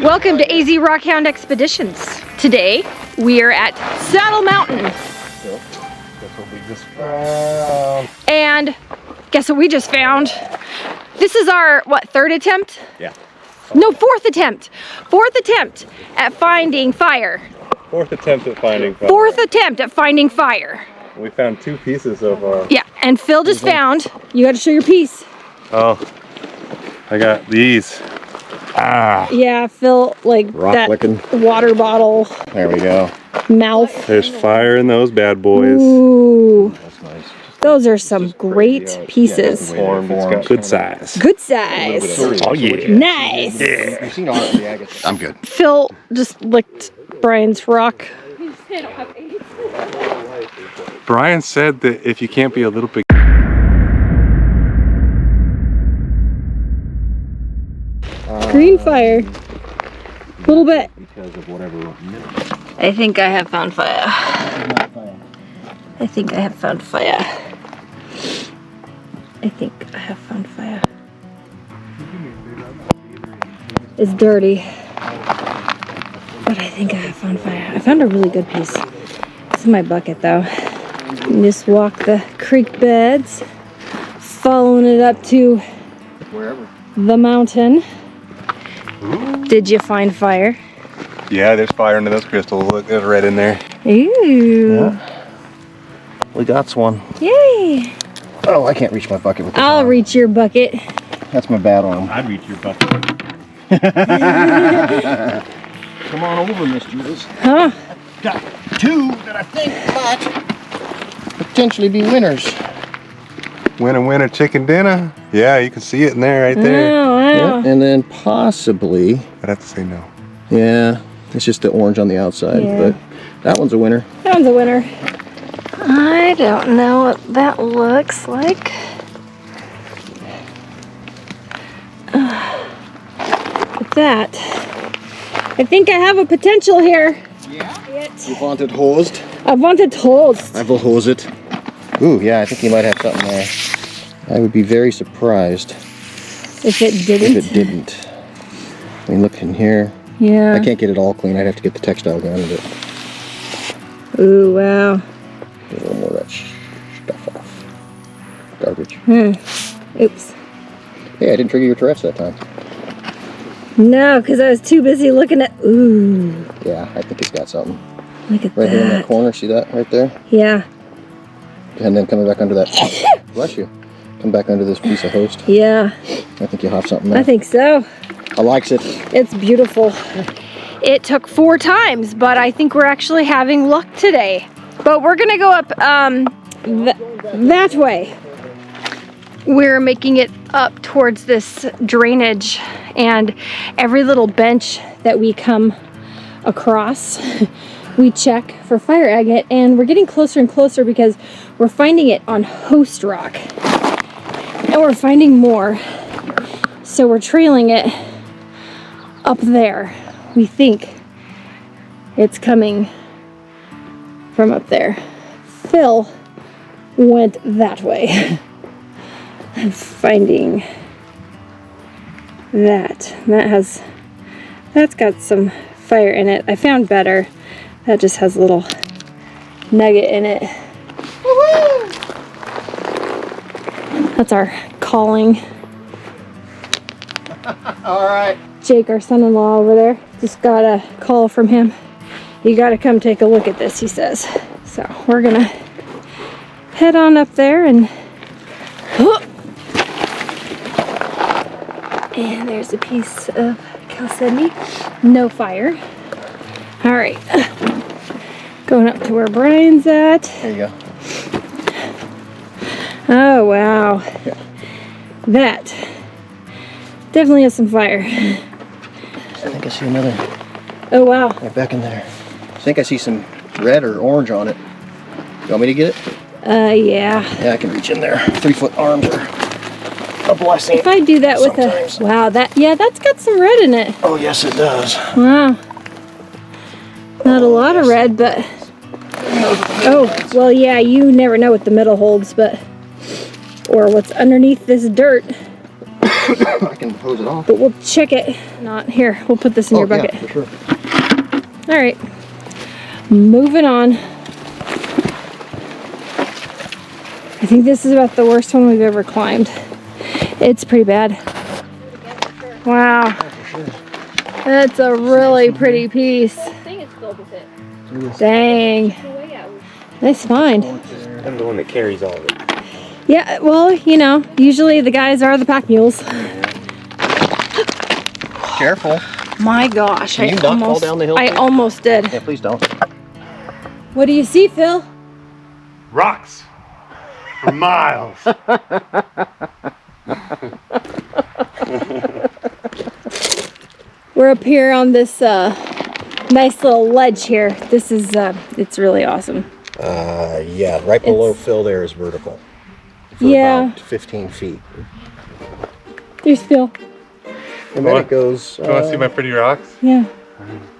Welcome to AZ Rockhound Expeditions. Today we are at Saddle Mountain. Yep. That's what we just found. And guess what we just found? This is our, what, third attempt? Yeah. No, fourth attempt. Fourth attempt at finding fire. Fourth attempt at finding fire. Fourth attempt at finding fire. We found 2 pieces so far. Yeah, and Phil just found, you gotta show your piece. Oh, I got these. Ah. Yeah, Phil, like Rock that licking. water bottle There we go. mouth. There's fire in those bad boys. Ooh, That's nice. those are some great pieces. Formed. It's got good size. Good size. Oh yeah. Nice. Yeah. You've seen all of the Agate. I'm good. Phil just licked Brian's rock. Brian said that if you can't be a little bit. Green fire. A little bit. Because of whatever. I think I have found fire. I think I have found fire. I think I have found fire. It's dirty. But I think I have found fire. I found a really good piece. This is my bucket though. And just walk the creek beds, following it up to Wherever. the mountain. Did you find fire? Yeah, there's fire into those crystals. Look, there's red in there. Ooh. Yeah. We got one. Yay. Oh, I can't reach my bucket with this I'll arm. reach your bucket. That's my bad arm. I'd reach your bucket. Come on over, Miss Judas. Huh? Got 2 that I think might potentially be winners. Winner, chicken dinner. Yeah, you can see it in there, right there. Oh, wow. Yep. And then possibly, I'd have to say no. yeah, it's just the orange on the outside, Yeah. but that one's a winner. That one's a winner. I don't know what that looks like. But that, I think I have a potential here. Yeah? You want it hosed? I want it toast. I will hose it. Ooh, yeah, I think you might have something there. I would be very surprised If it didn't. if it didn't. I mean, look in here. Yeah. I can't get it all clean. I'd have to get the textile gun of it. Ooh, wow. Get a little more of that stuff off. Garbage. Oops. Hey, I didn't trigger your Tourette's that time. No, because I was too busy looking at. Ooh, Yeah, I think it's got something. look at Right here in that that. corner, see that right there? Yeah. And then coming back under that. Bless you. Come back under this piece of host. Yeah. I think you'll have something there. I think so. I likes it. It's beautiful. It took 4 times, but I think we're actually having luck today. But we're gonna go up that way. We're making it up towards this drainage, and every little bench that we come across, we check for fire agate, and we're getting closer and closer because we're finding it on host rock. And we're finding more. So we're trailing it up there. We think it's coming from up there. Phil went that way. I'm finding that. That's got some fire in it. I found better. That just has a little nugget in it. Woo-hoo! That's our calling. All right. Jake, our son-in-law over there, just got a call from him. You gotta come take a look at this, he says. So we're gonna head on up there and there's a piece of chalcedony. No fire. All right, going up to where Brian's at. There you go. Oh wow, that definitely has some fire. I think I see another Oh wow. right back in there. I think I see some red or orange on it. You want me to get it? Yeah. Yeah, I can reach in there. 3-foot arms are a blessing. If I do that with Sometimes. a, wow, that's got some red in it. Oh, yes, it does. Wow. Not a lot of red, but, oh, well, yeah, you never know what the middle holds, but, or what's underneath this dirt. I can hose it off. But we'll check it. Not here. We'll put this in your bucket. Yeah, for sure. All right. Moving on. I think this is about the worst one we've ever climbed. It's pretty bad. Wow. That's a really pretty piece. Dang. Nice find. I'm the one that carries all of it. Yeah, well, you know, usually the guys are the pack mules. Careful. My gosh, Can you not fall down the hill, I please? almost did. Yeah, please don't. What do you see, Phil? Rocks for miles. We're up here on this nice little ledge here. This is, it's really awesome. Yeah, right below Phil there is vertical. For about 15 feet. There's Phil. And then it goes... You want to see my pretty rocks? Yeah.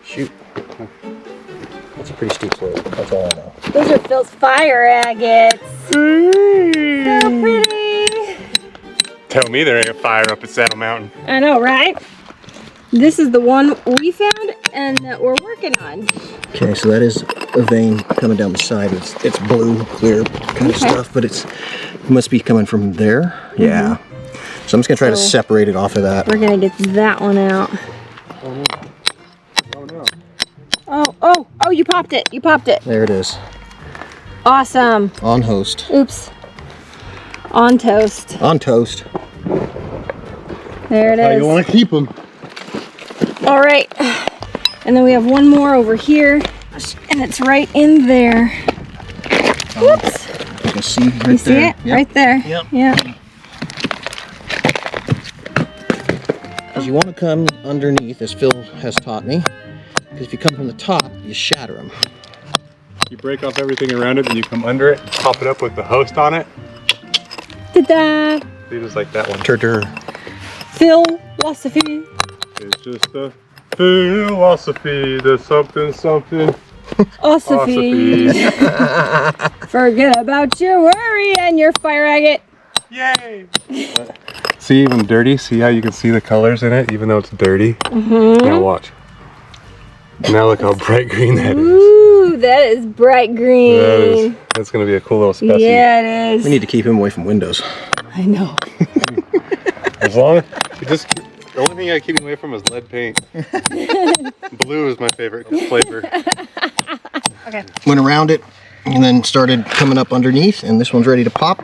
Shoot. That's a pretty steep slope. That's all I know. Those are Phil's fire agates. So pretty. Tell me there ain't a fire up at Saddle Mountain. I know, right? This is the one we found and that we're working on. Okay, so that is a vein coming down the side. It's blue, clear kind of stuff, but it must be coming from there. Yeah. So I'm just gonna try to separate it off of that. We're gonna get that one out. Oh, you popped it. You popped it. There it is. Awesome. On host. Oops. On toast. On toast. There it is. How you want to keep them? All right. And then we have one more over here, and it's right in there. Whoops. You can see right there. You see it? Yep. Right there. Yep. Yeah. Because you want to come underneath, as Phil has taught me. Because if you come from the top, you shatter them. You break off everything around it, then you come under it, pop it up with the host on it. Ta-da! See, just like that one. Philosophy. It's just a philosophy. There's something. Osophy. Forget about your worry and your fire agate. Yay! See, even dirty. See how you can see the colors in it, even though it's dirty. Now watch. Now look how bright green that is. Ooh, that is bright green. That's gonna be a cool little specimen. Yeah, it is. We need to keep him away from windows. I know. As long as you just, the only thing I keep away from is lead paint. Blue is my favorite flavor. Okay. Went around it and then started coming up underneath, and this one's ready to pop.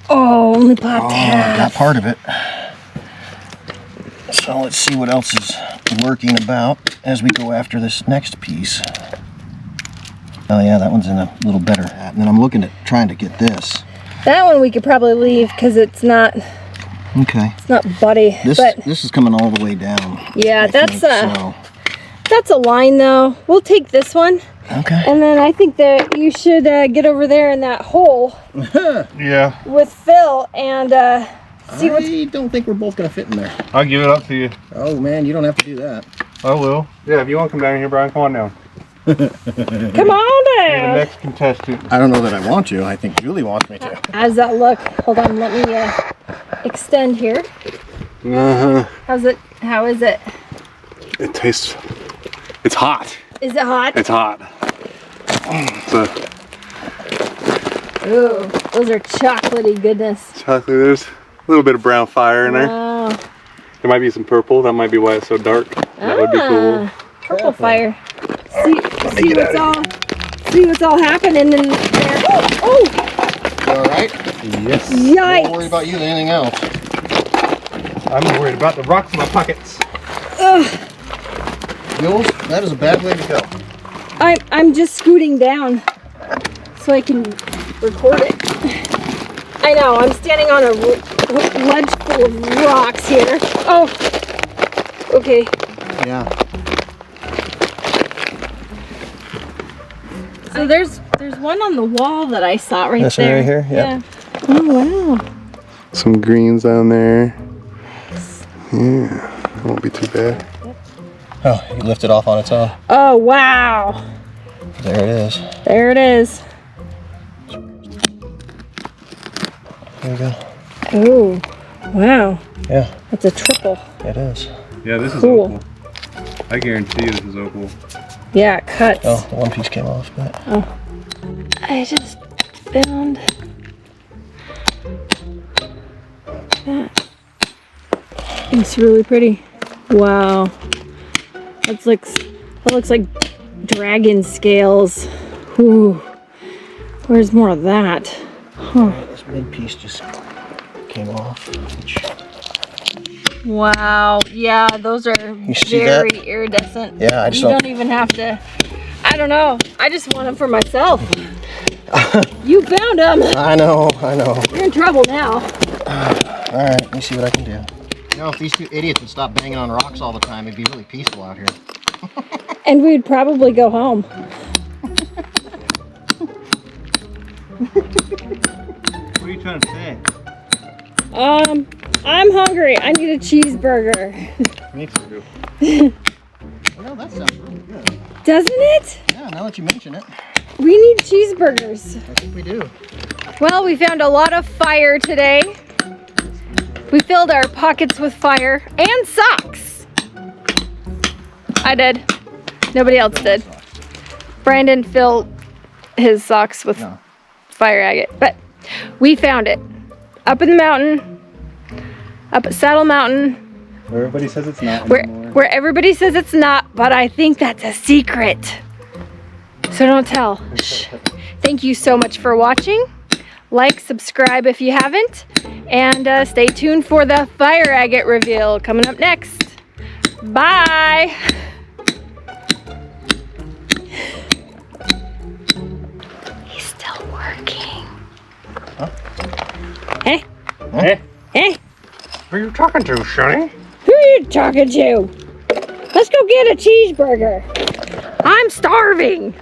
Oh, only popped half. Got part of it. So let's see what else is lurking about as we go after this next piece. Oh yeah, that one's in a little better. And then I'm looking at trying to get this. That one we could probably leave because it's not buddy. This is coming all the way down. Yeah, I that's think, that's a line though. We'll take this one. Okay. And then I think that you should get over there in that hole. Yeah. With Phil and see what. I don't think we're both gonna fit in there. I'll give it up to you. Oh man, you don't have to do that. I will. Yeah, if you want to come down here, Brian, come on down. Come on You're the down. next contestant. I don't know that I want to. I think Julie wants me to. How does that look? Hold on, let me extend here. How's it? How is it? It tastes. It's hot. Is it hot? It's hot. So Ooh, those are chocolatey goodness. chocolate. There's a little bit of brown fire in there. Wow. There might be some purple. That might be why it's so dark. That would be cool. Purple fire. See what's all happening in there. Oh! You all right? Yes. Yikes! Don't worry about you than anything else. I'm worried about the rocks in my pockets. Jules, that is a bad way to go. I'm just scooting down so I can record it. I know, I'm standing on a ledge full of rocks here. Oh! Okay. Yeah. So there's one on the wall that I saw right This one there. right here? Yeah. Oh wow. Some greens down there. Yeah, it won't be too bad. Oh, you lift it off on its own. Oh wow. There it is. There it is. There you go. Oh, wow. Yeah, That's a triple. it is. Yeah, this is Cool. opal. I guarantee you this is opal. Yeah, it cuts. Oh, one piece came off, but I just found that. It's really pretty. Wow. That looks like dragon scales. Ooh. Where's more of that? Huh. this mid piece just came off. Wow. Yeah, those are see very that? iridescent. Yeah, I just You don't even have to. I don't know. I just want them for myself. You found them. I know. You're in trouble now. All right, let me see what I can do. You know, if these two idiots would stop banging on rocks all the time, it'd be really peaceful out here. And we'd probably go home. What are you trying to say? I'm hungry. I need a cheeseburger. Me too. Well, that sounds really good. Doesn't it? Yeah, now that you mention it, We need cheeseburgers. I think we do. Well, we found a lot of fire today. We filled our pockets with fire and socks. I did. Nobody else did. Brandon filled his socks with fire agate. But we found it. Up in the mountain. Up at Saddle Mountain. Where everybody says it's not Where everybody says it's not, but I think that's a secret. So don't tell. Shh. Thank you so much for watching. Like, subscribe if you haven't, and stay tuned for the fire agate reveal coming up next. Bye. He's still working. Huh? Hey, Hey, hey, who are you talking to, Sonny? who are you talking to? Let's go get a cheeseburger. I'm starving.